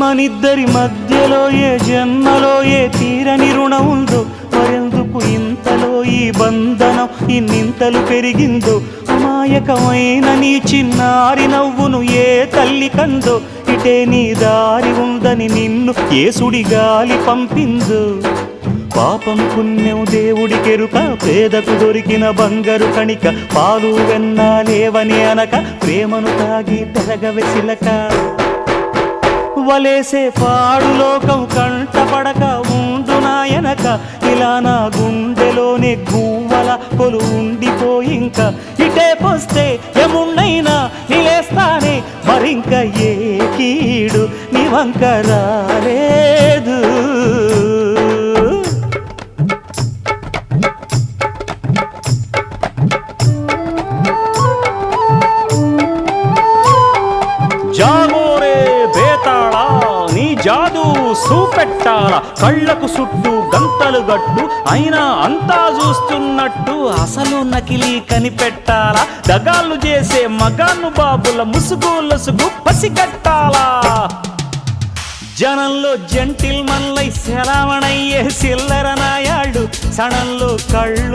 మనిద్దరి మధ్యలో ఏ జన్మలో ఏ తీరని రుణం ఉందో, మరెందుకు ఇంతలో ఈ బంధనం ఇన్నింతలు పెరిగిందో. అమాయకమైన నీ చిన్నారి నవ్వును ఏ తల్లి కందో, ఇటే నీ దారి ఉందని నిన్ను ఏ సుడి గాలి పంపిందో. పాపం పుణ్యం దేవుడికెరుక, పేదకు దొరికిన బంగారు కణిక, పాలు వెన్నాలేవని అనక ప్రేమను తాగి పెరగవెసిలక. వలేసే పాడు లోకం కంటపడక ఉండు నాయనక, ఇలా నా గుండెలోనే గువ్వల కొలు ఉండిపోయింక. ఇటే పోస్తే ఎమున్నైనా నిలేస్తానే, మరింక ఏ కీడు నీ వంక రాలేదు. జాగోరే బేతాళా, నీ జాదు సూపెట్టాలా, కళ్ళకు చుట్టూ గంతలు గట్టు అయినా అంతా చూస్తున్నట్టు అసలు నకిలీ కనిపెట్టాలా. దగాళ్ళు చేసే మగాను బాబుల ముసుగు లొసుగు పసిగట్టాలా. జనంలో జంటిల్ మల్లై సెలవణయ్యే సిల్లర నాయాళ్ళు, సణంలో కళ్ళు